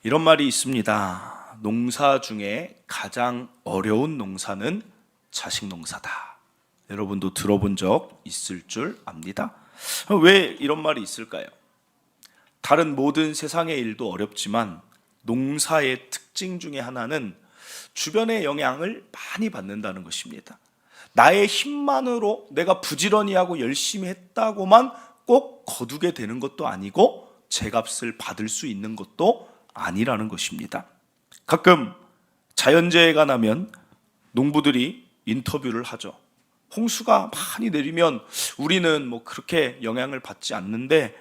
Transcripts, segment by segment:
이런 말이 있습니다. 농사 중에 가장 어려운 농사는 자식 농사다. 여러분도 들어본 적 있을 줄 압니다. 왜 이런 말이 있을까요? 다른 모든 세상의 일도 어렵지만 농사의 특징 중에 하나는 주변의 영향을 많이 받는다는 것입니다. 나의 힘만으로 내가 부지런히 하고 열심히 했다고만 꼭 거두게 되는 것도 아니고 제값을 받을 수 있는 것도 아니라는 것입니다. 가끔 자연재해가 나면 농부들이 인터뷰를 하죠. 홍수가 많이 내리면 우리는 그렇게 영향을 받지 않는데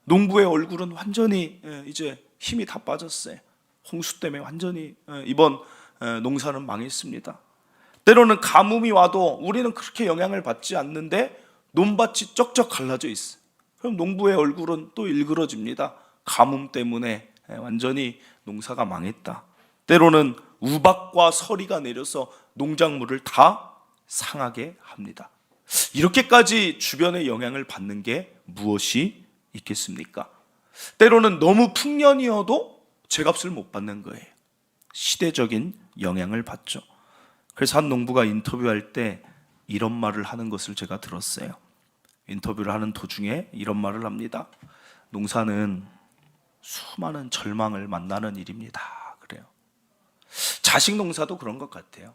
농부의 얼굴은 완전히 이제 힘이 다 빠졌어요. 홍수 때문에 완전히 이번 농사는 망했습니다. 때로는 가뭄이 와도 우리는 그렇게 영향을 받지 않는데 논밭이 쩍쩍 갈라져 있어요. 그럼 농부의 얼굴은 또 일그러집니다. 가뭄 때문에 완전히 농사가 망했다. 때로는 우박과 서리가 내려서 농작물을 다 상하게 합니다. 이렇게까지 주변의 영향을 받는 게 무엇이 있겠습니까? 때로는 너무 풍년이어도 제값을 못 받는 거예요. 시대적인 영향을 받죠. 그래서 한 농부가 인터뷰할 때 이런 말을 하는 것을 제가 들었어요. 인터뷰를 하는 도중에 이런 말을 합니다. 농사는 수많은 절망을 만나는 일입니다. 그래요. 자식 농사도 그런 것 같아요.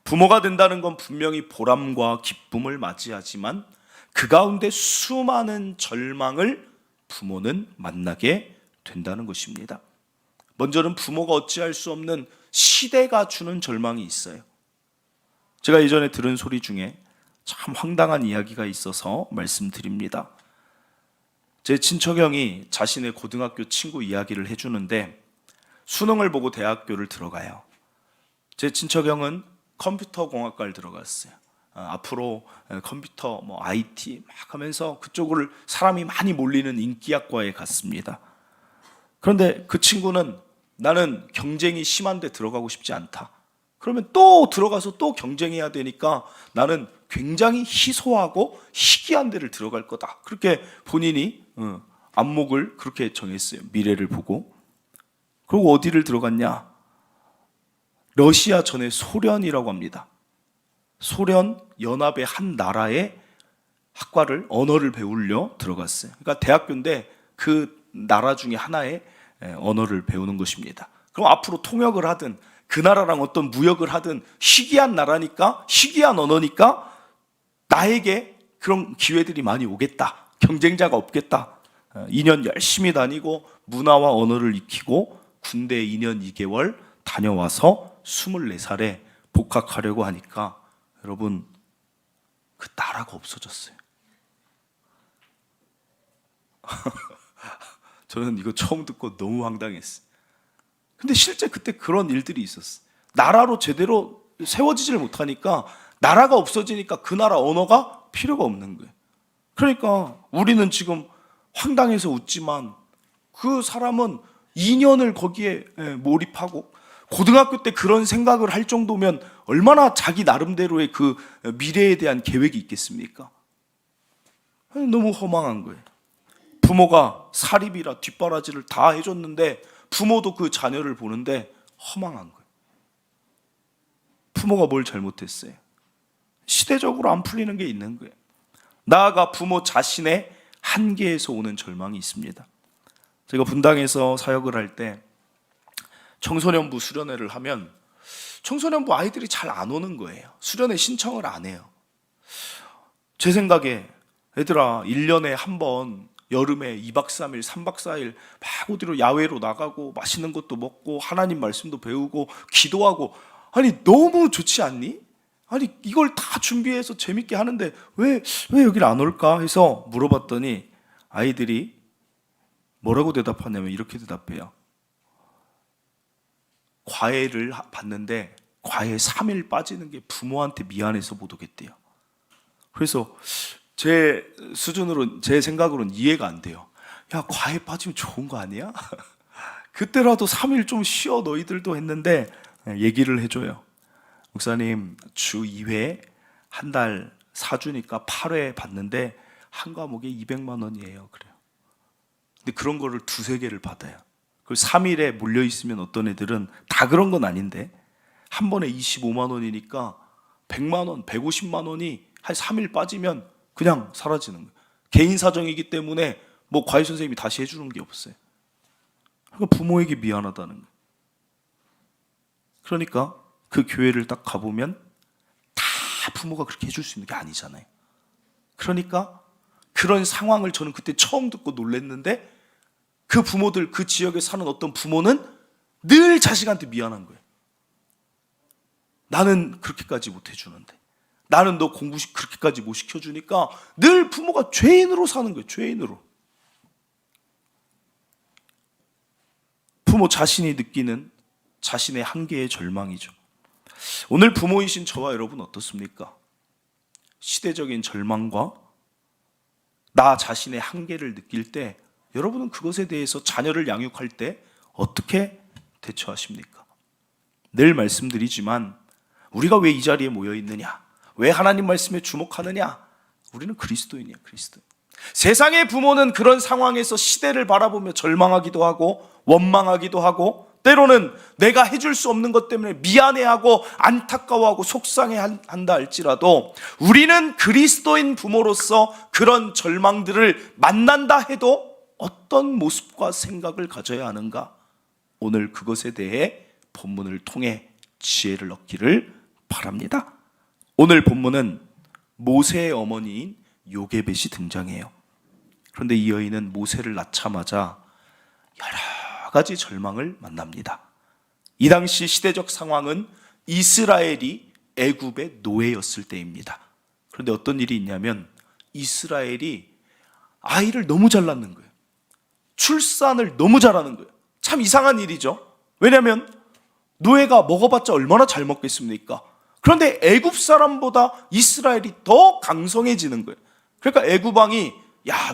부모가 된다는 건 분명히 보람과 기쁨을 맞이하지만 그 가운데 수많은 절망을 부모는 만나게 된다는 것입니다. 먼저는 부모가 어찌할 수 없는 시대가 주는 절망이 있어요. 제가 예전에 들은 소리 중에 참 황당한 이야기가 있어서 말씀드립니다. 제 친척 형이 자신의 고등학교 친구 이야기를 해주는데 수능을 보고 대학교를 들어가요. 제 친척 형은 컴퓨터공학과를 들어갔어요. 앞으로 컴퓨터, IT 막 하면서 그쪽을 사람이 많이 몰리는 인기학과에 갔습니다. 그런데 그 친구는 나는 경쟁이 심한데 들어가고 싶지 않다. 그러면 또 들어가서 또 경쟁해야 되니까 나는 굉장히 희소하고 희귀한 데를 들어갈 거다. 그렇게 본인이 안목을 그렇게 정했어요. 미래를 보고. 그리고 어디를 들어갔냐? 러시아 전에 소련이라고 합니다. 소련 연합의 한 나라의 학과를 언어를 배우려 들어갔어요. 그러니까 대학교인데 그 나라 중에 하나의 언어를 배우는 것입니다. 그럼 앞으로 통역을 하든 그 나라랑 어떤 무역을 하든 희귀한 나라니까 희귀한 언어니까 나에게 그런 기회들이 많이 오겠다. 경쟁자가 없겠다. 2년 열심히 다니고 문화와 언어를 익히고 군대 2년 2개월 다녀와서 24살에 복학하려고 하니까 여러분 그 나라가 없어졌어요. 저는 이거 처음 듣고 너무 황당했어요. 근데 실제 그때 그런 일들이 있었어요. 나라로 제대로 세워지지를 못하니까 나라가 없어지니까 그 나라 언어가 필요가 없는 거예요. 그러니까 우리는 지금 황당해서 웃지만 그 사람은 2년을 거기에 몰입하고 고등학교 때 그런 생각을 할 정도면 얼마나 자기 나름대로의 그 미래에 대한 계획이 있겠습니까? 너무 허망한 거예요. 부모가 사립이라 뒷바라지를 다 해줬는데 부모도 그 자녀를 보는데 허망한 거예요. 부모가 뭘 잘못했어요? 시대적으로 안 풀리는 게 있는 거예요. 나아가 부모 자신의 한계에서 오는 절망이 있습니다. 제가 분당에서 사역을 할 때 청소년부 수련회를 하면 청소년부 아이들이 잘 안 오는 거예요. 수련회 신청을 안 해요. 제 생각에 얘들아 1년에 한 번 여름에 2박 3일, 3박 4일 막 어디로 야외로 나가고 맛있는 것도 먹고 하나님 말씀도 배우고 기도하고 아니 너무 좋지 않니? 아니 이걸 다 준비해서 재밌게 하는데 왜 여기를 안 올까 해서 물어봤더니 아이들이 뭐라고 대답하냐면 이렇게 대답해요. 과외를 받는데 과외 3일 빠지는 게 부모한테 미안해서 못 오겠대요. 그래서 제 수준으로 제 생각으로는 이해가 안 돼요. 야 과외 빠지면 좋은 거 아니야? 그때라도 3일 좀 쉬어 너희들도 했는데 얘기를 해줘요. 목사님 주 2회 한 달 사주니까 8회 받는데 한 과목에 200만 원이에요. 그래요. 근데 그런 거를 두세 개를 받아요. 그 3일에 몰려 있으면 어떤 애들은 다 그런 건 아닌데 한 번에 25만 원이니까 100만 원, 150만 원이 한 3일 빠지면 그냥 사라지는 거예요. 개인 사정이기 때문에 뭐 과외 선생님이 다시 해주는 게 없어요. 그러니까 부모에게 미안하다는 거예요. 그러니까 그 교회를 딱 가보면 다 부모가 그렇게 해줄 수 있는 게 아니잖아요. 그러니까 그런 상황을 저는 그때 처음 듣고 놀랐는데 그 부모들, 그 지역에 사는 어떤 부모는 늘 자식한테 미안한 거예요. 나는 그렇게까지 못 해주는데, 나는 너 공부 그렇게까지 못 시켜주니까 늘 부모가 죄인으로 사는 거예요. 죄인으로. 부모 자신이 느끼는 자신의 한계의 절망이죠. 오늘 부모이신 저와 여러분 어떻습니까? 시대적인 절망과 나 자신의 한계를 느낄 때 여러분은 그것에 대해서 자녀를 양육할 때 어떻게 대처하십니까? 늘 말씀드리지만 우리가 왜 이 자리에 모여 있느냐? 왜 하나님 말씀에 주목하느냐? 우리는 그리스도인이야, 그리스도인. 세상의 부모는 그런 상황에서 시대를 바라보며 절망하기도 하고 원망하기도 하고 때로는 내가 해줄 수 없는 것 때문에 미안해하고 안타까워하고 속상해한다 할지라도 우리는 그리스도인 부모로서 그런 절망들을 만난다 해도 어떤 모습과 생각을 가져야 하는가? 오늘 그것에 대해 본문을 통해 지혜를 얻기를 바랍니다. 오늘 본문은 모세의 어머니인 요게벳이 등장해요. 그런데 이 여인은 모세를 낳자마자 여러 가지 절망을 만납니다. 이 당시 시대적 상황은 이스라엘이 애굽의 노예였을 때입니다. 그런데 어떤 일이 있냐면 이스라엘이 아이를 너무 잘 낳는 거예요. 출산을 너무 잘하는 거예요. 참 이상한 일이죠. 왜냐하면 노예가 먹어봤자 얼마나 잘 먹겠습니까? 그런데 애굽 사람보다 이스라엘이 더 강성해지는 거예요. 그러니까 애굽 왕이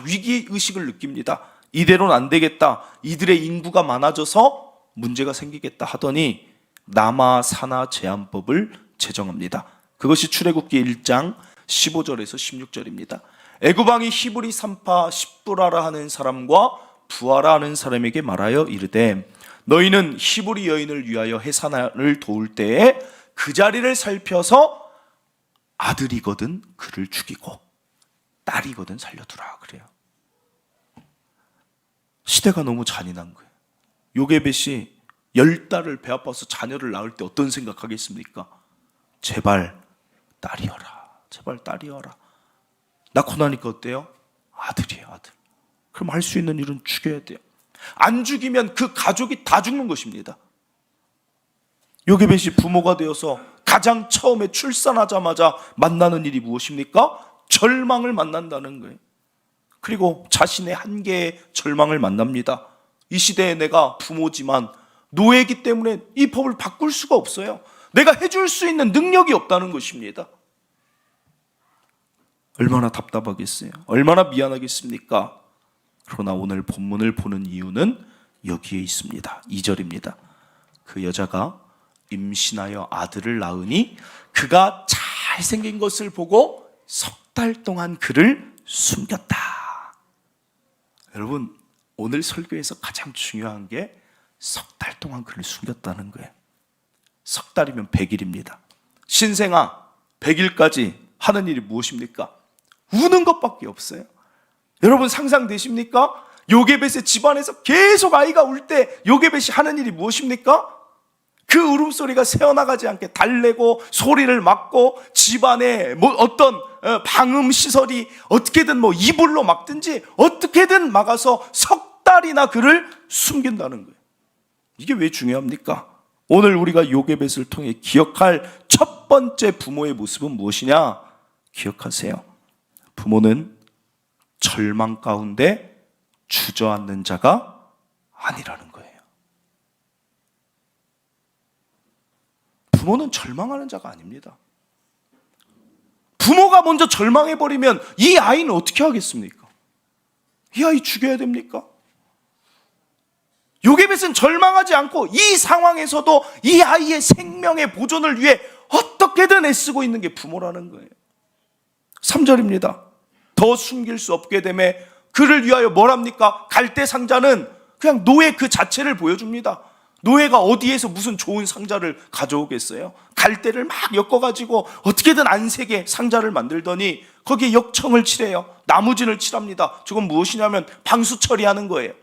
위기의식을 느낍니다. 이대로는 안 되겠다. 이들의 인구가 많아져서 문제가 생기겠다 하더니 남아 사나 제한법을 제정합니다. 그것이 출애굽기 1장 15절에서 16절입니다. 애굽 왕이 히브리 산파 십부라라 하는 사람과 부하라 하는 사람에게 말하여 이르되 너희는 히브리 여인을 위하여 해산을 도울 때에 그 자리를 살펴서 아들이거든 그를 죽이고 딸이거든 살려두라 그래요. 시대가 너무 잔인한 거예요. 요게벳이 10달을 배 아파서 자녀를 낳을 때 어떤 생각하겠습니까? 제발 딸이여라. 제발 딸이여라. 낳고 나니까 어때요? 아들이에요, 아들. 그럼 할 수 있는 일은 죽여야 돼요. 안 죽이면 그 가족이 다 죽는 것입니다. 요게벳이 부모가 되어서 가장 처음에 출산하자마자 만나는 일이 무엇입니까? 절망을 만난다는 거예요. 그리고 자신의 한계의 절망을 만납니다. 이 시대에 내가 부모지만 노예이기 때문에 이 법을 바꿀 수가 없어요. 내가 해줄 수 있는 능력이 없다는 것입니다. 얼마나 답답하겠어요. 얼마나 미안하겠습니까? 그러나 오늘 본문을 보는 이유는 여기에 있습니다. 2절입니다. 그 여자가 임신하여 아들을 낳으니 그가 잘생긴 것을 보고 석 달 동안 그를 숨겼다. 여러분, 오늘 설교에서 가장 중요한 게 석 달 동안 그를 숨겼다는 거예요. 석 달이면 100일입니다. 신생아 100일까지 하는 일이 무엇입니까? 우는 것밖에 없어요. 여러분 상상되십니까? 요게벳의 집안에서 계속 아이가 울 때 요게벳이 하는 일이 무엇입니까? 그 울음소리가 새어나가지 않게 달래고 소리를 막고 집안에 어떤 방음 시설이 어떻게든 이불로 막든지 어떻게든 막아서 석 달이나 그를 숨긴다는 거예요. 이게 왜 중요합니까? 오늘 우리가 요게벳을 통해 기억할 첫 번째 부모의 모습은 무엇이냐? 기억하세요. 부모는 절망 가운데 주저앉는 자가 아니라는 거예요. 부모는 절망하는 자가 아닙니다. 부모가 먼저 절망해버리면 이 아이는 어떻게 하겠습니까? 이 아이 죽여야 됩니까? 요게벳은 절망하지 않고 이 상황에서도 이 아이의 생명의 보존을 위해 어떻게든 애쓰고 있는 게 부모라는 거예요. 3절입니다. 더 숨길 수 없게 되매 그를 위하여 뭘 합니까? 갈대 상자는 그냥 노예 그 자체를 보여줍니다. 노예가 어디에서 무슨 좋은 상자를 가져오겠어요? 갈대를 막 엮어가지고 어떻게든 안색의 상자를 만들더니 거기에 역청을 칠해요. 나무진을 칠합니다. 저건 무엇이냐면 방수 처리하는 거예요.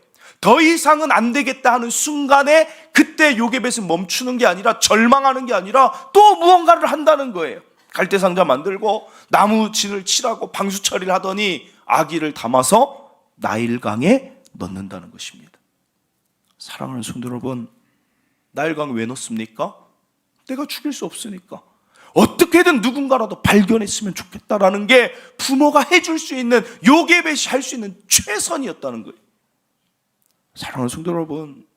더 이상은 안 되겠다 하는 순간에 그때 요게벳은 멈추는 게 아니라 절망하는 게 아니라 또 무언가를 한다는 거예요. 갈대 상자 만들고 나무진을 칠하고 방수 처리를 하더니 아기를 담아서 나일강에 넣는다는 것입니다. 사랑하는 성도 여러분, 나일강 왜 넣습니까? 내가 죽일 수 없으니까 어떻게든 누군가라도 발견했으면 좋겠다라는 게 부모가 해줄 수 있는, 요게벳이 할 수 있는 최선이었다는 거예요. 사랑하는 성도 여러분,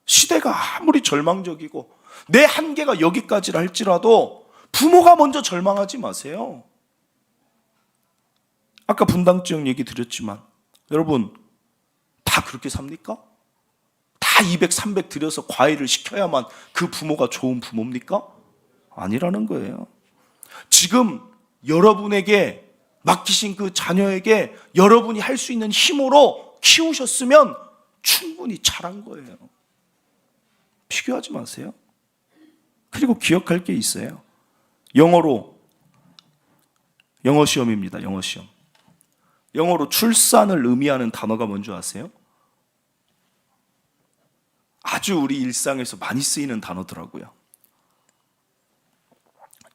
시대가 아무리 절망적이고 내 한계가 여기까지라 할지라도 부모가 먼저 절망하지 마세요. 아까 분당지역 얘기 드렸지만 여러분, 다 그렇게 삽니까? 다 200, 300 들여서 과외를 시켜야만 그 부모가 좋은 부모입니까? 아니라는 거예요. 지금 여러분에게 맡기신 그 자녀에게 여러분이 할 수 있는 힘으로 키우셨으면 충분히 잘한 거예요. 비교하지 마세요. 그리고 기억할 게 있어요. 영어 시험입니다. 영어 시험. 영어로 출산을 의미하는 단어가 뭔지 아세요? 아주 우리 일상에서 많이 쓰이는 단어더라고요.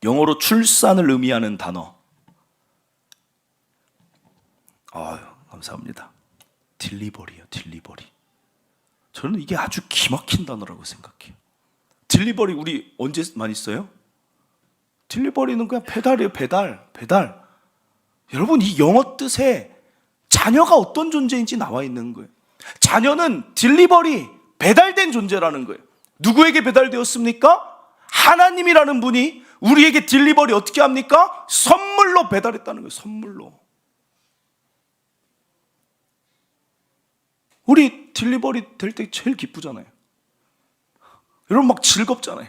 영어로 출산을 의미하는 단어. 아유, 감사합니다. 딜리버리요, 딜리버리. 저는 이게 아주 기막힌 단어라고 생각해요. 딜리버리 우리 언제 많이 써요? 딜리버리는 그냥 배달이에요, 배달. 여러분, 이 영어 뜻에 자녀가 어떤 존재인지 나와 있는 거예요. 자녀는 딜리버리, 배달된 존재라는 거예요. 누구에게 배달되었습니까? 하나님이라는 분이 우리에게 딜리버리 어떻게 합니까? 선물로 배달했다는 거예요. 선물로. 우리 딜리버리 될 때 제일 기쁘잖아요. 여러분 막 즐겁잖아요.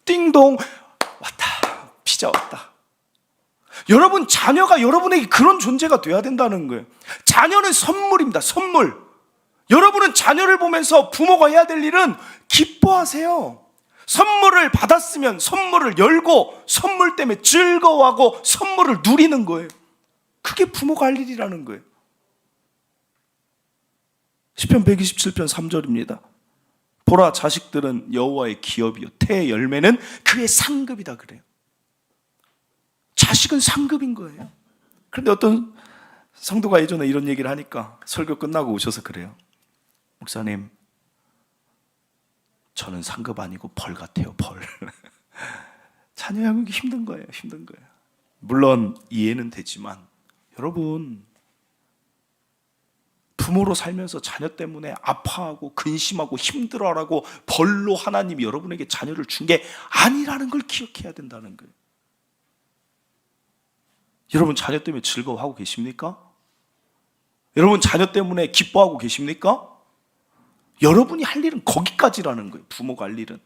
띵동 왔다, 피자 왔다. 여러분, 자녀가 여러분에게 그런 존재가 돼야 된다는 거예요. 자녀는 선물입니다. 선물. 여러분은 자녀를 보면서 부모가 해야 될 일은 기뻐하세요. 선물을 받았으면 선물을 열고 선물 때문에 즐거워하고 선물을 누리는 거예요. 그게 부모가 할 일이라는 거예요. 시편 127편 3절입니다. 보라, 자식들은 여호와의 기업이요 태의 열매는 그의 상급이다 그래요. 자식은 상급인 거예요. 그런데 어떤 성도가 예전에 이런 얘기를 하니까 설교 끝나고 오셔서 그래요. 목사님, 저는 상급 아니고 벌 같아요, 벌. 자녀 양육이 힘든 거예요, 힘든 거예요. 물론 이해는 되지만 여러분, 부모로 살면서 자녀 때문에 아파하고 근심하고 힘들어하라고 벌로 하나님이 여러분에게 자녀를 준 게 아니라는 걸 기억해야 된다는 거예요. 여러분, 자녀 때문에 즐거워하고 계십니까? 여러분, 자녀 때문에 기뻐하고 계십니까? 여러분이 할 일은 거기까지라는 거예요. 부모가 할 일은.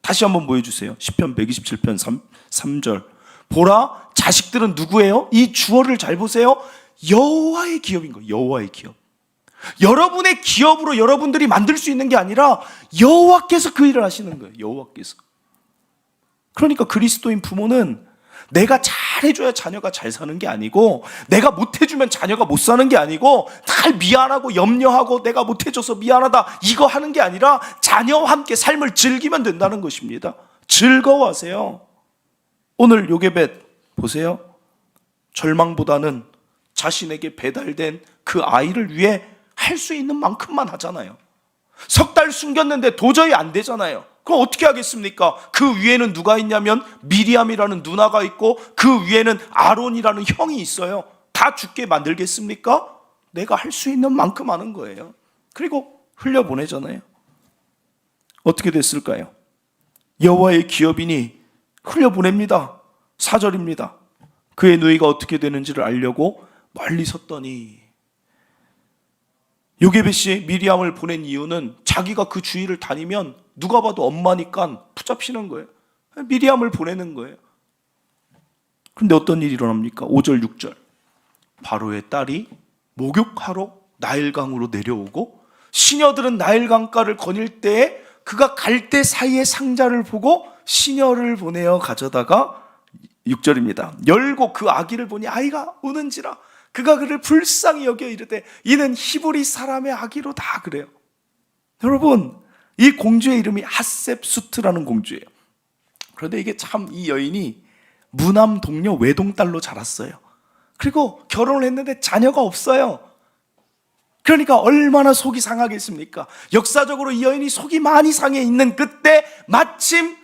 다시 한번 보여주세요. 시편 127편 3절. 보라, 자식들은 누구예요? 이 주어를 잘 보세요. 여호와의 기업인 거예요. 여호와의 기업. 여러분의 기업으로 여러분들이 만들 수 있는 게 아니라 여호와께서 그 일을 하시는 거예요. 여호와께서. 그러니까 그리스도인 부모는 내가 잘해줘야 자녀가 잘 사는 게 아니고, 내가 못해주면 자녀가 못 사는 게 아니고, 날 미안하고 염려하고 내가 못해줘서 미안하다 이거 하는 게 아니라 자녀와 함께 삶을 즐기면 된다는 것입니다. 즐거워하세요. 오늘 요게벳 보세요. 절망보다는 자신에게 배달된 그 아이를 위해 할 수 있는 만큼만 하잖아요. 석 달 숨겼는데 도저히 안 되잖아요. 그럼 어떻게 하겠습니까? 그 위에는 누가 있냐면 미리암이라는 누나가 있고 그 위에는 아론이라는 형이 있어요. 다 죽게 만들겠습니까? 내가 할 수 있는 만큼 하는 거예요. 그리고 흘려보내잖아요. 어떻게 됐을까요? 여호와의 기업이니 흘려보냅니다. 4절입니다. 그의 누이가 어떻게 되는지를 알려고 멀리 섰더니, 요게벳이 미리암을 보낸 이유는 자기가 그 주위를 다니면 누가 봐도 엄마니까 붙잡히는 거예요. 미리암을 보내는 거예요. 그런데 어떤 일이 일어납니까? 5절 6절. 바로의 딸이 목욕하러 나일강으로 내려오고 시녀들은 나일 강가를 거닐 때에 그가 갈대 사이의 상자를 보고 시녀를 보내어 가져다가 6절입니다. 열고 그 아기를 보니 아이가 우는지라 그가 그를 불쌍히 여겨 이르되 이는 히브리 사람의 아기로다. 그래요. 여러분, 이 공주의 이름이 핫셉수트라는 공주예요. 그런데 이게 참, 이 여인이 무남 동료 외동딸로 자랐어요. 그리고 결혼을 했는데 자녀가 없어요. 그러니까 얼마나 속이 상하겠습니까? 역사적으로 이 여인이 속이 많이 상해 있는 그때 마침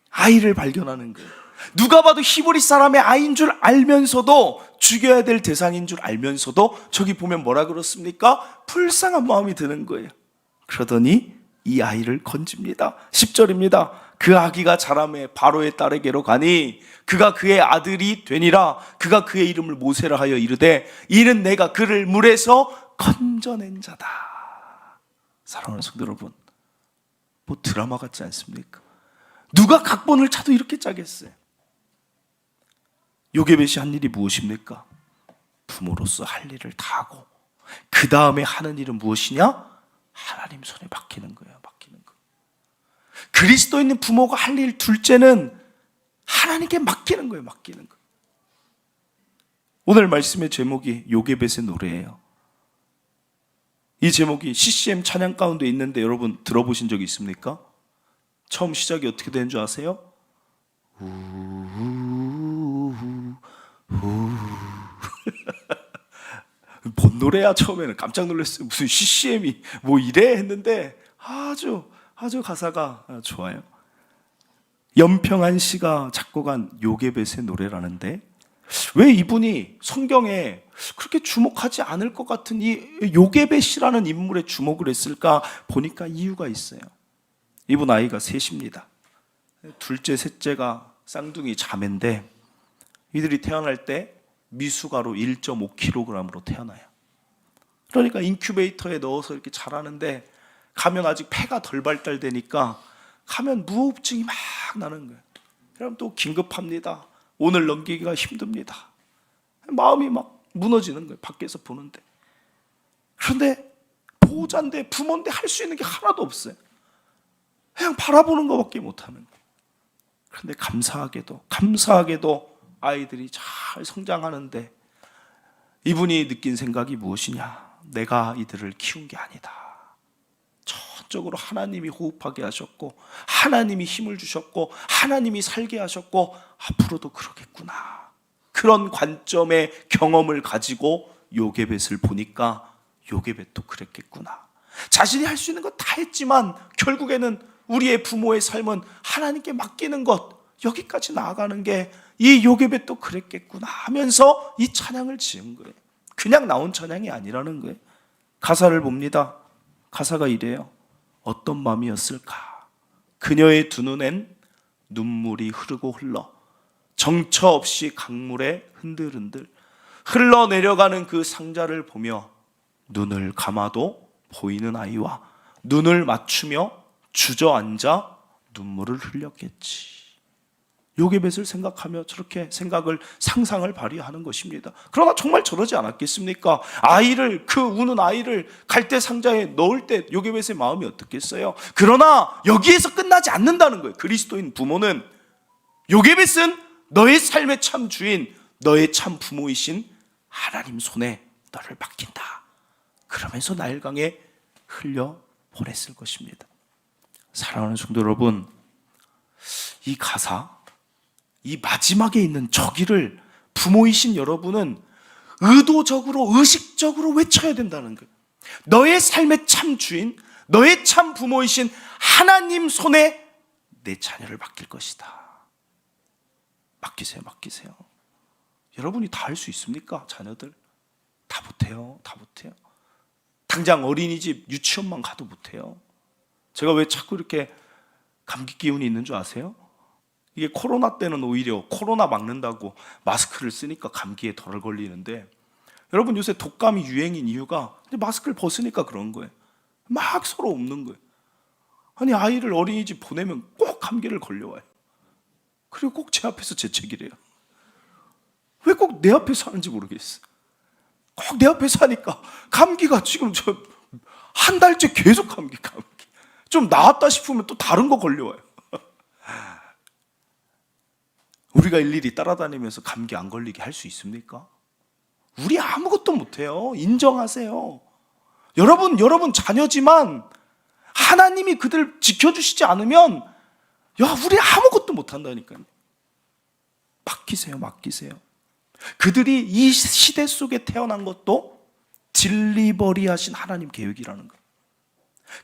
아이를 발견하는 거예요. 누가 봐도 히브리 사람의 아이인 줄 알면서도, 죽여야 될 대상인 줄 알면서도 저기 보면 뭐라 그렇습니까? 불쌍한 마음이 드는 거예요. 그러더니 이 아이를 건집니다. 10절입니다. 그 아기가 자라매 바로의 딸에게로 가니 그가 그의 아들이 되니라. 그가 그의 이름을 모세라 하여 이르되 이는 내가 그를 물에서 건져낸 자다. 사랑하는 성도 여러분, 뭐 드라마 같지 않습니까? 누가 각본을 짜도 이렇게 짜겠어요? 요게벳이 한 일이 무엇입니까? 부모로서 할 일을 다 하고 그 다음에 하는 일은 무엇이냐? 하나님 손에 맡기는 거예요. 맡기는 거. 그리스도 있는 부모가 할 일 둘째는 하나님께 맡기는 거예요. 맡기는 거. 오늘 말씀의 제목이 요게벳의 노래예요. 이 제목이 CCM 찬양 가운데 있는데 여러분 들어보신 적이 있습니까? 처음 시작이 어떻게 되는 줄 아세요? 뭔 노래야? 처음에는 깜짝 놀랐어요. 무슨 CCM이 뭐 이래 했는데 아주 가사가 좋아요. 연평한 씨가 작곡한 요게벳의 노래라는데 왜 이분이 성경에 그렇게 주목하지 않을 것 같은 이 요게벳이라는 인물에 주목을 했을까 보니까 이유가 있어요. 이분 아이가 셋입니다. 둘째, 셋째가 쌍둥이 자매인데 이들이 태어날 때 미숙아로 1.5kg으로 태어나요. 그러니까 인큐베이터에 넣어서 이렇게 자라는데 가면 아직 폐가 덜 발달되니까 가면 무호흡증이 막 나는 거예요. 그럼 또 긴급합니다. 오늘 넘기기가 힘듭니다. 마음이 막 무너지는 거예요. 밖에서 보는데. 그런데 보호자인데 부모인데 할 수 있는 게 하나도 없어요. 그냥 바라보는 것밖에 못하는 거예요. 그런데 감사하게도 아이들이 잘 성장하는데 이분이 느낀 생각이 무엇이냐? 내가 이들을 키운 게 아니다. 전적으로 하나님이 호흡하게 하셨고 하나님이 힘을 주셨고 하나님이 살게 하셨고 앞으로도 그러겠구나. 그런 관점의 경험을 가지고 요게벳을 보니까 요게벳도 그랬겠구나. 자신이 할 수 있는 것 다 했지만 결국에는 우리의 부모의 삶은 하나님께 맡기는 것, 여기까지 나아가는 게 이 요게벳도 그랬겠구나 하면서 이 찬양을 지은 거예요. 그냥 나온 찬양이 아니라는 거예요. 가사를 봅니다. 가사가 이래요. 어떤 마음이었을까? 그녀의 두 눈엔 눈물이 흐르고 흘러 정처 없이 강물에 흔들흔들 흘러내려가는 그 상자를 보며 눈을 감아도 보이는 아이와 눈을 맞추며 주저앉아 눈물을 흘렸겠지. 요게벳을 생각하며 저렇게 상상을 발휘하는 것입니다. 그러나 정말 저러지 않았겠습니까? 아이를, 그 우는 아이를 갈대 상자에 넣을 때 요게벳의 마음이 어떻겠어요? 그러나 여기에서 끝나지 않는다는 거예요. 그리스도인 부모는, 요게벳은 너의 삶의 참 주인, 너의 참 부모이신 하나님 손에 너를 맡긴다. 그러면서 나일강에 흘려 보냈을 것입니다. 사랑하는 성도 여러분, 이 가사, 이 마지막에 있는 저기를 부모이신 여러분은 의도적으로, 의식적으로 외쳐야 된다는 거예요. 너의 삶의 참 주인, 너의 참 부모이신 하나님 손에 내 자녀를 맡길 것이다. 맡기세요. 여러분이 다 할 수 있습니까? 자녀들 다 못해요. 당장 어린이집, 유치원만 가도 못해요. 제가 왜 자꾸 이렇게 감기 기운이 있는 줄 아세요? 이게 코로나 때는 오히려 코로나 막는다고 마스크를 쓰니까 감기에 덜 걸리는데, 여러분 요새 독감이 유행인 이유가 마스크를 벗으니까 그런 거예요. 막 서로 옮는 거예요. 아니, 아이를 어린이집 보내면 꼭 감기를 걸려와요. 그리고 꼭 제 앞에서 재채기를 해요. 왜 꼭 내 앞에서 하는지 모르겠어요. 꼭 내 앞에서 하니까 감기가 지금 한 달째 계속 감기. 좀 나았다 싶으면 또 다른 거 걸려와요. 우리가 일일이 따라다니면서 감기 안 걸리게 할 수 있습니까? 우리 아무것도 못해요. 인정하세요. 여러분 자녀지만 하나님이 그들 지켜주시지 않으면 우리 아무것도 못한다니까요. 맡기세요. 그들이 이 시대 속에 태어난 것도 딜리버리 하신 하나님 계획이라는 거예요.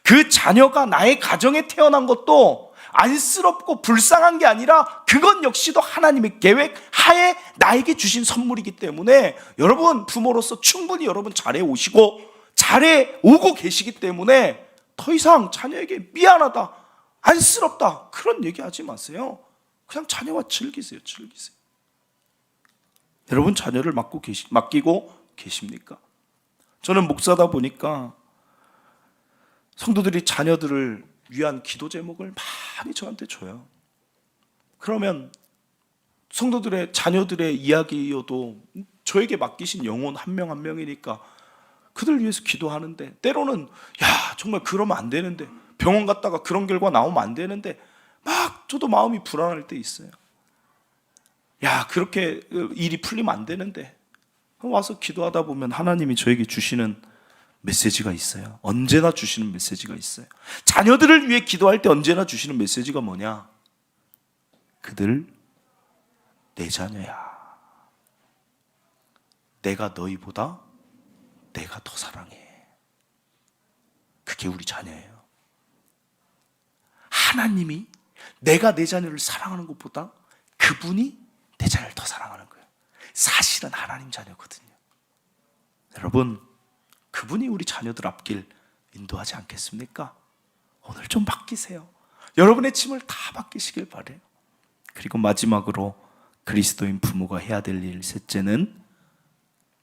그 자녀가 나의 가정에 태어난 것도 안쓰럽고 불쌍한 게 아니라 그건 역시도 하나님의 계획 하에 나에게 주신 선물이기 때문에 여러분 부모로서 충분히 여러분 잘해오시고 잘해오고 계시기 때문에 더 이상 자녀에게 미안하다, 안쓰럽다 그런 얘기하지 마세요. 그냥 자녀와 즐기세요. 여러분 자녀를 맡기고 계십니까? 저는 목사다 보니까 성도들이 자녀들을 위한 기도 제목을 많이 저한테 줘요. 그러면 성도들의 자녀들의 이야기여도 저에게 맡기신 영혼 한 명 한 명이니까 그들 위해서 기도하는데, 때로는 정말 그러면 안 되는데, 병원 갔다가 그런 결과 나오면 안 되는데 막 저도 마음이 불안할 때 있어요. 그렇게 일이 풀리면 안 되는데, 와서 기도하다 보면 하나님이 저에게 주시는 메시지가 있어요. 언제나 주시는 메시지가 있어요. 자녀들을 위해 기도할 때 언제나 주시는 메시지가 뭐냐? 그들 내 자녀야. 내가 너희보다 내가 더 사랑해. 그게 우리 자녀예요. 하나님이 내가 내 자녀를 사랑하는 것보다 그분이 내 자녀를 더 사랑하는 거예요. 사실은 하나님 자녀거든요. 여러분, 그분이 우리 자녀들 앞길 인도하지 않겠습니까? 오늘 좀 맡기세요. 여러분의 짐을 다 맡기시길 바래요. 그리고 마지막으로 그리스도인 부모가 해야 될 일 셋째는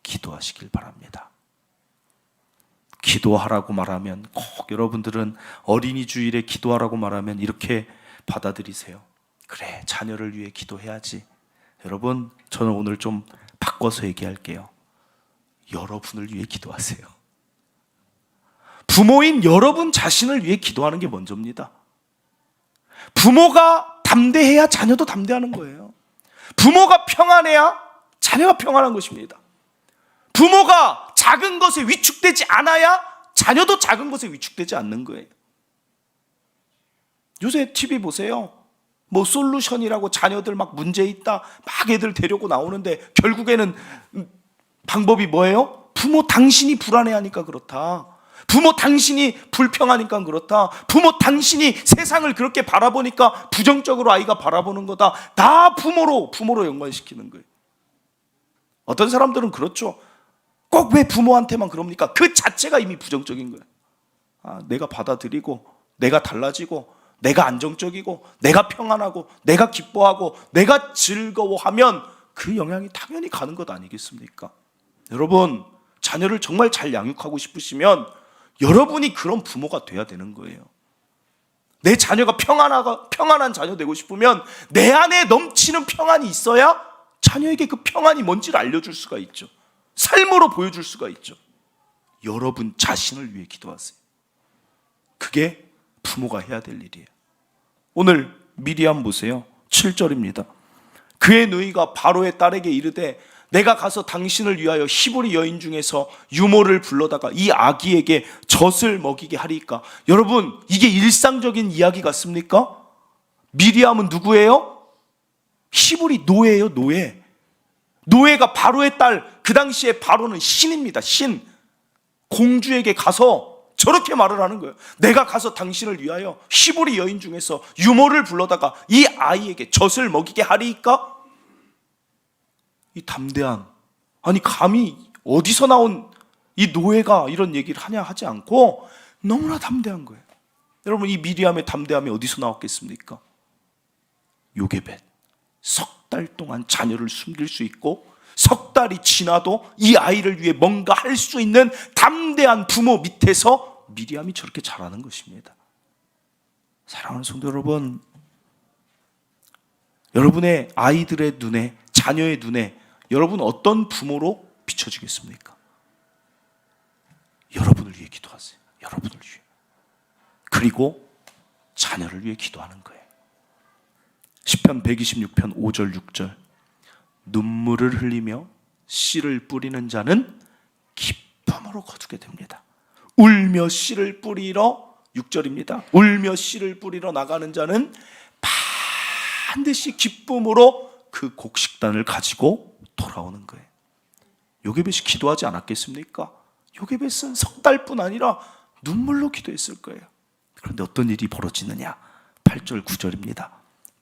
기도하시길 바랍니다. 기도하라고 말하면 꼭 여러분들은 어린이 주일에 기도하라고 말하면 이렇게 받아들이세요. 그래, 자녀를 위해 기도해야지. 여러분, 저는 오늘 좀 바꿔서 얘기할게요. 여러분을 위해 기도하세요. 부모인 여러분 자신을 위해 기도하는 게 먼저입니다. 부모가 담대해야 자녀도 담대하는 거예요. 부모가 평안해야 자녀가 평안한 것입니다. 부모가 작은 것에 위축되지 않아야 자녀도 작은 것에 위축되지 않는 거예요. 요새 TV 보세요. 솔루션이라고 자녀들 막 문제 있다 막 애들 데리고 나오는데 결국에는 방법이 뭐예요? 부모 당신이 불안해하니까 그렇다. 부모 당신이 불평하니까 그렇다. 부모 당신이 세상을 그렇게 바라보니까 부정적으로 아이가 바라보는 거다. 다 부모로 연관시키는 거예요. 어떤 사람들은 그렇죠. 꼭 왜 부모한테만 그럽니까? 그 자체가 이미 부정적인 거예요. 내가 받아들이고 내가 달라지고 내가 안정적이고 내가 평안하고 내가 기뻐하고 내가 즐거워하면 그 영향이 당연히 가는 것 아니겠습니까? 여러분, 자녀를 정말 잘 양육하고 싶으시면 여러분이 그런 부모가 돼야 되는 거예요. 내 자녀가 평안한 자녀 되고 싶으면 내 안에 넘치는 평안이 있어야 자녀에게 그 평안이 뭔지를 알려줄 수가 있죠. 삶으로 보여줄 수가 있죠. 여러분 자신을 위해 기도하세요. 그게 부모가 해야 될 일이에요. 오늘 미리암 보세요. 7절입니다. 그의 누이가 바로의 딸에게 이르되 내가 가서 당신을 위하여 히브리 여인 중에서 유모를 불러다가 이 아기에게 젖을 먹이게 하리까. 여러분, 이게 일상적인 이야기 같습니까? 미리암은 누구예요? 히브리 노예예요. 노예가 바로의 딸, 그 당시에 바로는 신입니다. 신. 공주에게 가서 저렇게 말을 하는 거예요. 내가 가서 당신을 위하여 히브리 여인 중에서 유모를 불러다가 이 아이에게 젖을 먹이게 하리까? 이 담대한, 감히 어디서 나온 이 노예가 이런 얘기를 하냐 하지 않고 너무나 담대한 거예요. 여러분, 이 미리암의 담대함이 어디서 나왔겠습니까? 요게벳. 석 달 동안 자녀를 숨길 수 있고 석 달이 지나도 이 아이를 위해 뭔가 할 수 있는 담대한 부모 밑에서 미리암이 저렇게 자라는 것입니다. 사랑하는 성도 여러분, 여러분의 아이들의 눈에, 자녀의 눈에 여러분 어떤 부모로 비춰지겠습니까? 여러분을 위해 기도하세요. 여러분을 위해. 그리고 자녀를 위해 기도하는 거예요. 시편 126편 5절 6절 눈물을 흘리며 씨를 뿌리는 자는 기쁨으로 거두게 됩니다. 울며 씨를 뿌리러 6절입니다. 울며 씨를 뿌리러 나가는 자는 반드시 기쁨으로 그 곡식단을 가지고 돌아오는 거예요. 요게벳이 기도하지 않았겠습니까? 요게벳은 석 달뿐 아니라 눈물로 기도했을 거예요. 그런데 어떤 일이 벌어지느냐? 8절 9절입니다.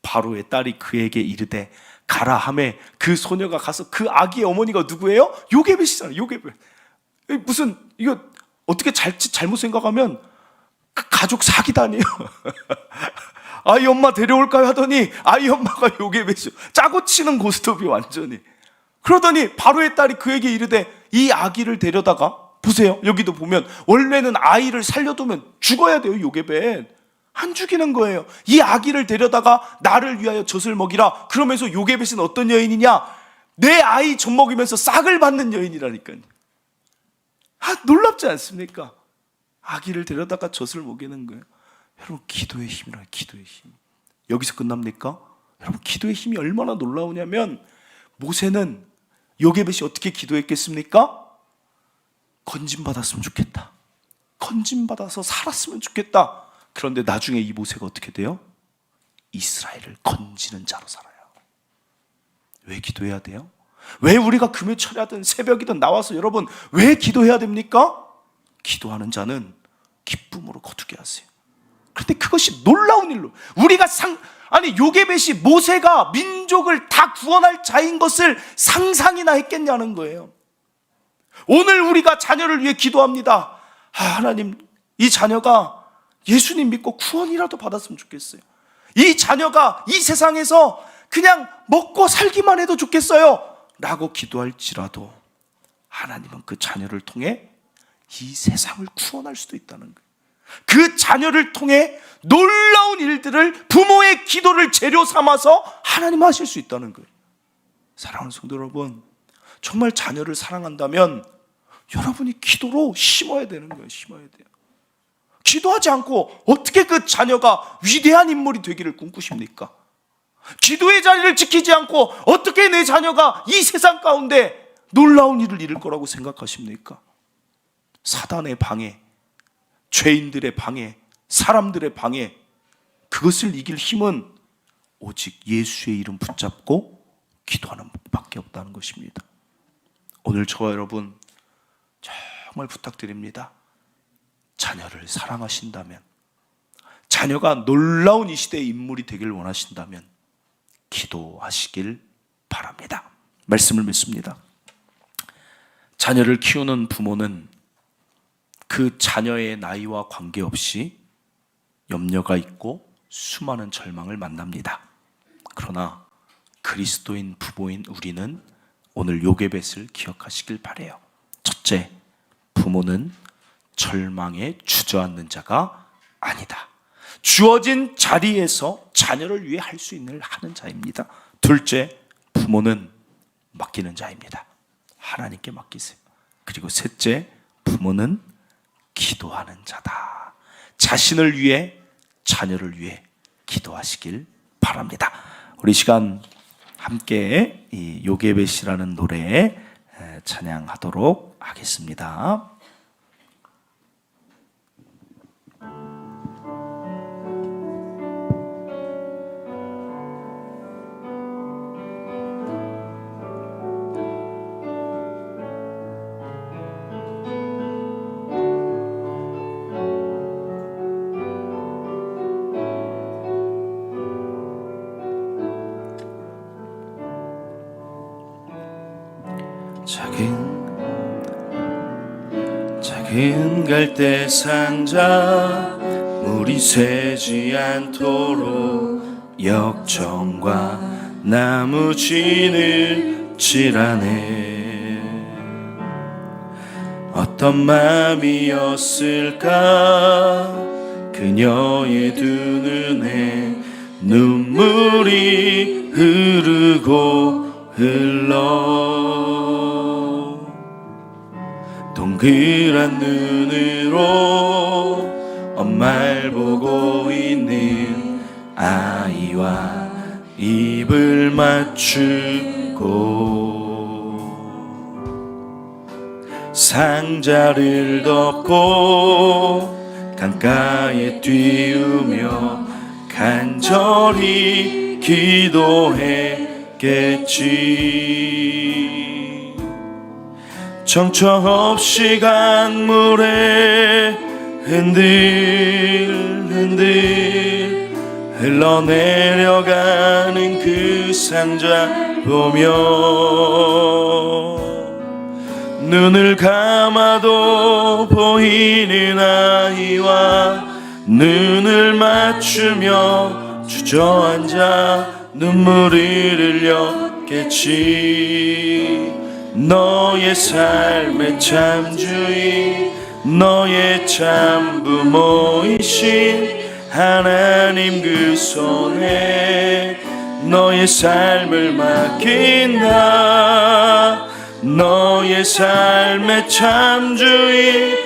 바로의 딸이 그에게 이르되 가라 하매 그 소녀가 가서 그 아기의 어머니가 누구예요? 요게벳이잖아요. 요게벳. 무슨 이거 어떻게 잘못 생각하면 가족 사기단이에요. 아이 엄마 데려올까요 하더니 아이 엄마가 요게벳이요. 짜고 치는 고스톱이 완전히. 그러더니 바로의 딸이 그에게 이르되 이 아기를 데려다가 보세요. 여기도 보면 원래는 아이를 살려두면 죽어야 돼요. 요게벳. 안 죽이는 거예요. 이 아기를 데려다가 나를 위하여 젖을 먹이라. 그러면서 요게벳은 어떤 여인이냐? 내 아이 젖 먹이면서 싹을 받는 여인이라니까요. 놀랍지 않습니까? 아기를 데려다가 젖을 먹이는 거예요. 여러분 기도의 힘이라. 기도의 힘. 여기서 끝납니까? 여러분 기도의 힘이 얼마나 놀라우냐면 모세는 요게벳이 어떻게 기도했겠습니까? 건짐받았으면 좋겠다. 건짐받아서 살았으면 좋겠다. 그런데 나중에 이 모세가 어떻게 돼요? 이스라엘을 건지는 자로 살아요. 왜 기도해야 돼요? 왜 우리가 금요철야든 새벽이든 나와서 여러분 왜 기도해야 됩니까? 기도하는 자는 기쁨으로 거두게 하세요. 그런데 그것이 놀라운 일로 우리가 요게벳이 모세가 민족을 다 구원할 자인 것을 상상이나 했겠냐는 거예요. 오늘 우리가 자녀를 위해 기도합니다. 하나님 이 자녀가 예수님 믿고 구원이라도 받았으면 좋겠어요. 이 자녀가 이 세상에서 그냥 먹고 살기만 해도 좋겠어요 라고 기도할지라도 하나님은 그 자녀를 통해 이 세상을 구원할 수도 있다는 거예요. 그 자녀를 통해 놀라운 일들을 부모의 기도를 재료 삼아서 하나님 하실 수 있다는 거예요. 사랑하는 성도 여러분, 정말 자녀를 사랑한다면 여러분이 기도로 심어야 되는 거예요. 심어야 돼요. 기도하지 않고 어떻게 그 자녀가 위대한 인물이 되기를 꿈꾸십니까? 기도의 자리를 지키지 않고 어떻게 내 자녀가 이 세상 가운데 놀라운 일을 이룰 거라고 생각하십니까? 사단의 방해, 죄인들의 방해, 사람들의 방해, 그것을 이길 힘은 오직 예수의 이름 붙잡고 기도하는 법밖에 없다는 것입니다. 오늘 저와 여러분 정말 부탁드립니다. 자녀를 사랑하신다면, 자녀가 놀라운 이 시대의 인물이 되길 원하신다면 기도하시길 바랍니다. 말씀을 믿습니다. 자녀를 키우는 부모는 그 자녀의 나이와 관계없이 염려가 있고 수많은 절망을 만납니다. 그러나 그리스도인 부모인 우리는 오늘 요게벳을 기억하시길 바라요. 첫째, 부모는 절망에 주저앉는 자가 아니다. 주어진 자리에서 자녀를 위해 할 수 있는 일을 하는 자입니다. 둘째, 부모는 맡기는 자입니다. 하나님께 맡기세요. 그리고 셋째, 부모는 기도하는 자다. 자신을 위해, 자녀를 위해 기도하시길 바랍니다. 우리 시간 함께 이 요게벳이라는 노래 찬양하도록 하겠습니다. 작은 갈대 상자 물이 새지 않도록 역청과 나무 진을 칠하네. 어떤 마음이었을까 그녀의 두 눈에 눈물이 흐르고 흘러. 동그란 눈으로 엄마를 보고 있는 아이와 입을 맞추고 상자를 덮고 강가에 띄우며 간절히 기도했겠지. 정처없이 강물에 흔들흔들 흘러내려가는 그 상자 보며 눈을 감아도 보이는 아이와 눈을 맞추며 주저앉아 눈물을 흘렸겠지. 너의 삶의 참주인 너의 참부모이신 하나님 그 손에 너의 삶을 맡긴다. 너의 삶의 참주인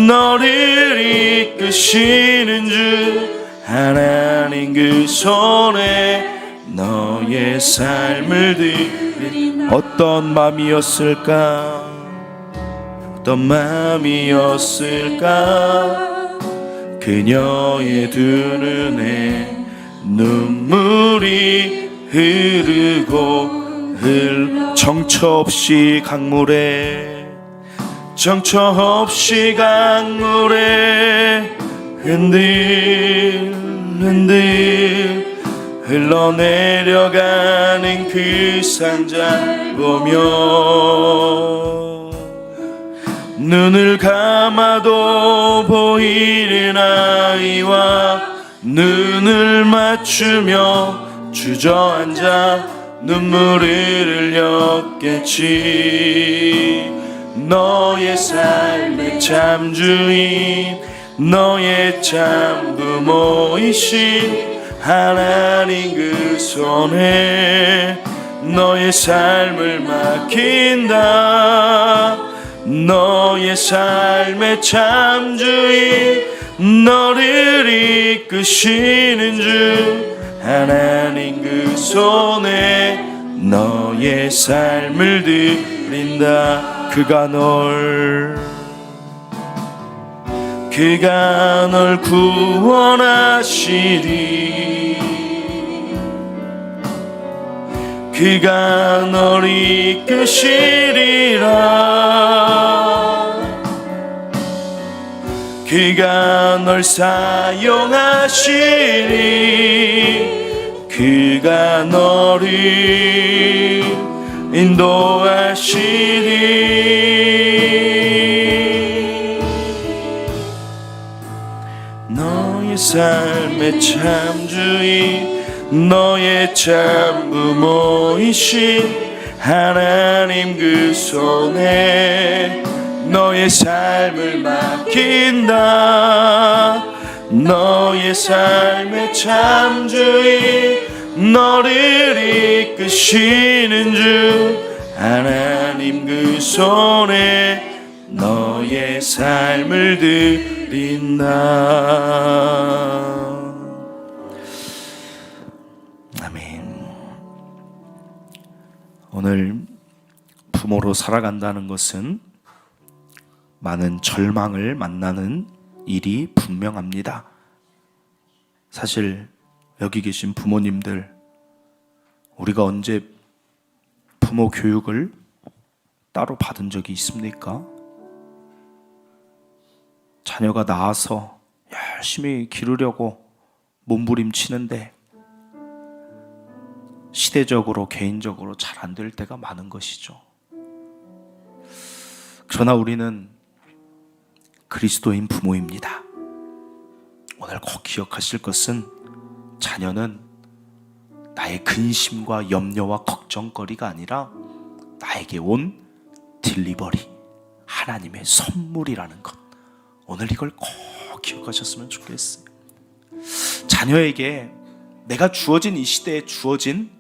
너를 이끄시는 주 하나님 그 손에 너의 삶을 드린 어떤 마음이었을까? 어떤 마음이었을까? 그녀의 두 눈에 눈물이 흐르고 정처없이 강물에 흔들흔들 흘러내려가는 그 상자 보며 눈을 감아도 보이는 아이와 눈을 맞추며 주저앉아 눈물을 흘렸겠지. 너의 삶의 참주인 너의 참부모이신 하나님 그 손에 너의 삶을 맡긴다. 너의 삶의 참주인 너를 이끄시는 주 하나님 그 손에 너의 삶을 드린다. 그가 널 구원하시리. 그가 널 이끄시리라. 그가 널 사용하시리. 그가 너를 인도하시리. 너의 삶의 참주인 너의 참부모이신 하나님 그 손에 너의 삶을 맡긴다. 너의 삶의 참주인 너를 이끄시는 주 하나님 그 손에 너의 삶을 드린다. 아멘. 오늘 부모로 살아간다는 것은 많은 절망을 만나는 일이 분명합니다. 사실 여기 계신 부모님들, 우리가 언제 부모 교육을 따로 받은 적이 있습니까? 자녀가 나와서 열심히 기르려고 몸부림치는데 시대적으로 개인적으로 잘 안 될 때가 많은 것이죠. 그러나 우리는 그리스도인 부모입니다. 오늘 꼭 기억하실 것은 자녀는 나의 근심과 염려와 걱정거리가 아니라 나에게 온 딜리버리, 하나님의 선물이라는 것. 오늘 이걸 꼭 기억하셨으면 좋겠어요. 자녀에게 내가 주어진 이 시대에 주어진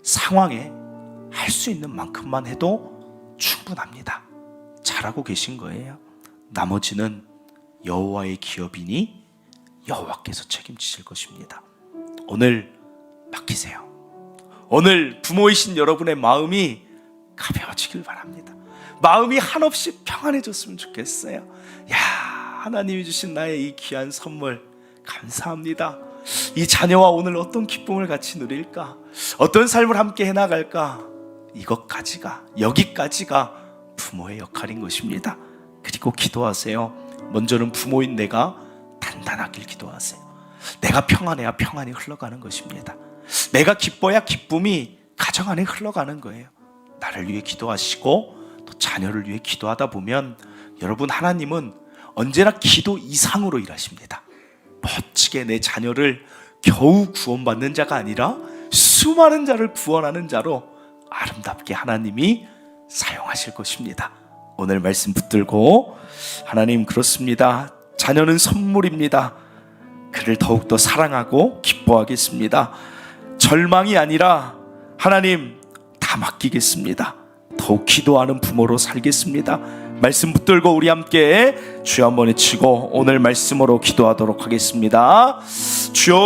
상황에 할 수 있는 만큼만 해도 충분합니다. 잘하고 계신 거예요. 나머지는 여호와의 기업이니 여호와께서 책임지실 것입니다. 오늘 맡기세요. 오늘 부모이신 여러분의 마음이 가벼워지길 바랍니다. 마음이 한없이 평안해졌으면 좋겠어요. 야, 하나님이 주신 나의 이 귀한 선물 감사합니다. 이 자녀와 오늘 어떤 기쁨을 같이 누릴까? 어떤 삶을 함께 해나갈까? 이것까지가, 여기까지가 부모의 역할인 것입니다. 그리고 기도하세요. 먼저는 부모인 내가 단단하길 기도하세요. 내가 평안해야 평안이 흘러가는 것입니다. 내가 기뻐야 기쁨이 가정 안에 흘러가는 거예요. 나를 위해 기도하시고 또 자녀를 위해 기도하다 보면 여러분, 하나님은 언제나 기도 이상으로 일하십니다. 멋지게 내 자녀를 겨우 구원받는 자가 아니라 수많은 자를 구원하는 자로 아름답게 하나님이 사용하실 것입니다. 오늘 말씀 붙들고, 하나님 그렇습니다. 자녀는 선물입니다. 그를 더욱더 사랑하고 기뻐하겠습니다. 절망이 아니라 하나님 다 맡기겠습니다. 더욱 기도하는 부모로 살겠습니다. 말씀 붙들고 우리 함께 주여 한번 외치고 오늘 말씀으로 기도하도록 하겠습니다. 주여,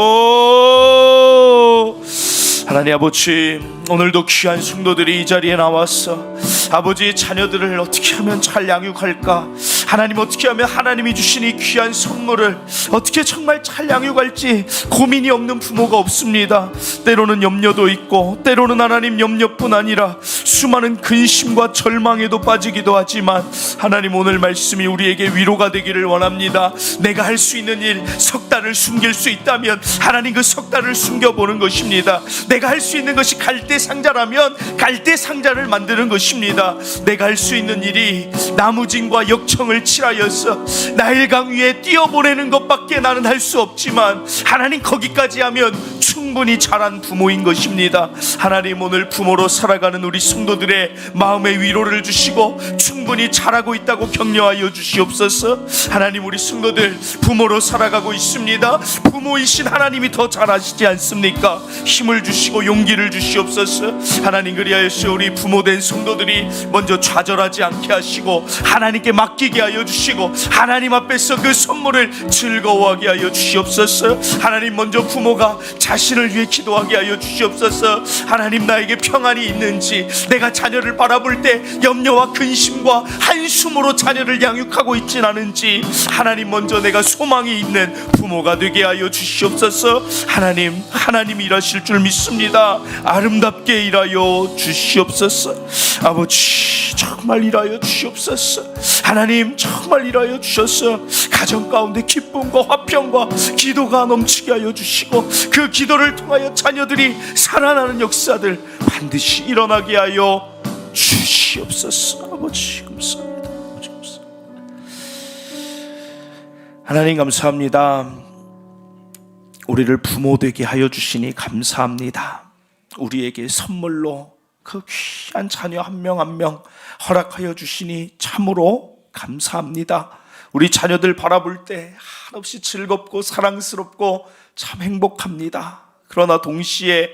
하나님 아버지, 오늘도 귀한 성도들이 이 자리에 나와서 아버지, 자녀들을 어떻게 하면 잘 양육할까? 하나님, 어떻게 하면 하나님이 주신 이 귀한 선물을 어떻게 정말 잘 양육할지 고민이 없는 부모가 없습니다. 때로는 염려도 있고, 때로는 하나님 염려뿐 아니라 수많은 근심과 절망에도 빠지기도 하지만, 하나님 오늘 말씀이 우리에게 위로가 되기를 원합니다. 내가 할 수 있는 일, 석 달을 숨길 수 있다면 하나님 그 석 달을 숨겨보는 것입니다. 내가 할 수 있는 것이 갈대 상자라면 갈대 상자를 만드는 것입니다. 내가 할 수 있는 일이 나무진과 역청을 칠하여서 나일강 위에 띄어보내는 것밖에 나는 할 수 없지만, 하나님 거기까지 하면 충분히 잘한 부모인 것입니다. 하나님, 오늘 부모로 살아가는 우리 성도들의 마음의 위로를 주시고 충분히 잘하고 있다고 격려하여 주시옵소서. 하나님, 우리 성도들 부모로 살아가고 있습니다. 부모이신 하나님이 더 잘하시지 않습니까? 힘을 주시고 용기를 주시옵소서. 하나님, 그리하여서 우리 부모된 성도들이 먼저 좌절하지 않게 하시고 하나님께 맡기게 하여 주시고 하나님 앞에서 그 선물을 즐거워하게 하여 주시옵소서. 하나님, 먼저 부모가 자신을 위해 기도하게 하여 주시옵소서. 하나님, 나에게 평안이 있는지, 내가 자녀를 바라볼 때 염려와 근심과 한숨으로 자녀를 양육하고 있진 않은지, 하나님 먼저 내가 소망이 있는 부모가 되게 하여 주시옵소서. 하나님, 하나님 일하실 줄 믿습니다. 아름답게 일하여 주시옵소서. 아버지, 정말 일하여 주시옵소서. 하나님, 정말 일하여 주셔서 가정 가운데 기쁨과 화평과 기도가 넘치게 하여 주시고, 그 기도를 통하여 자녀들이 살아나는 역사들 반드시 일어나게 하여 주시옵소서. 아버지 감사합니다. 아버지 감사합니다. 하나님 감사합니다. 우리를 부모 되게 하여 주시니 감사합니다. 우리에게 선물로 그 귀한 자녀 한 명 한 명 허락하여 주시니 참으로 감사합니다. 우리 자녀들 바라볼 때 한없이 즐겁고 사랑스럽고 참 행복합니다. 그러나 동시에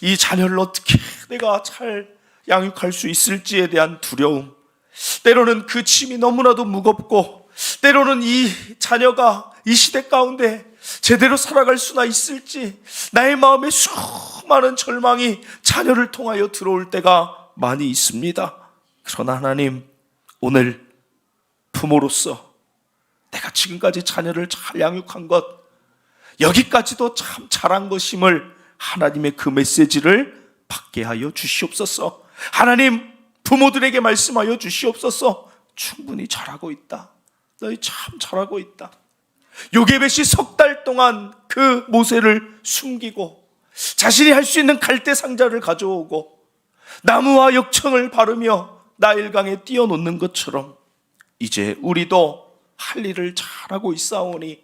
이 자녀를 어떻게 내가 잘 양육할 수 있을지에 대한 두려움, 때로는 그 짐이 너무나도 무겁고, 때로는 이 자녀가 이 시대 가운데 제대로 살아갈 수나 있을지, 나의 마음에 수많은 절망이 자녀를 통하여 들어올 때가 많이 있습니다. 그러나 하나님, 오늘 부모로서 내가 지금까지 자녀를 잘 양육한 것, 여기까지도 참 잘한 것임을 하나님의 그 메시지를 받게 하여 주시옵소서. 하나님, 부모들에게 말씀하여 주시옵소서. 충분히 잘하고 있다. 너희 참 잘하고 있다. 요게벳이 석 달 동안 그 모세를 숨기고 자신이 할 수 있는 갈대 상자를 가져오고 나무와 역청을 바르며 나일강에 띄워놓는 것처럼 이제 우리도 할 일을 잘하고 있사오니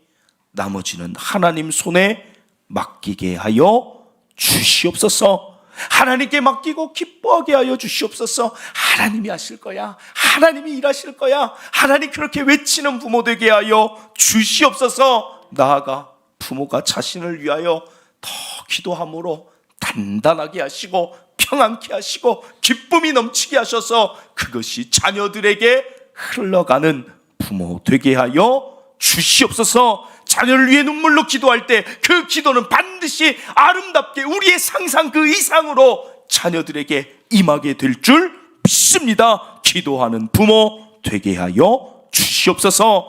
나머지는 하나님 손에 맡기게 하여 주시옵소서. 하나님께 맡기고 기뻐하게 하여 주시옵소서. 하나님이 하실 거야, 하나님이 일하실 거야, 하나님 그렇게 외치는 부모 되게 하여 주시옵소서. 나아가 부모가 자신을 위하여 더 기도함으로 단단하게 하시고 평안케 하시고 기쁨이 넘치게 하셔서 그것이 자녀들에게 흘러가는 부모 되게 하여 주시옵소서. 자녀를 위해 눈물로 기도할 때 그 기도는 반드시 아름답게 우리의 상상 그 이상으로 자녀들에게 임하게 될 줄 믿습니다. 기도하는 부모 되게 하여 주시옵소서.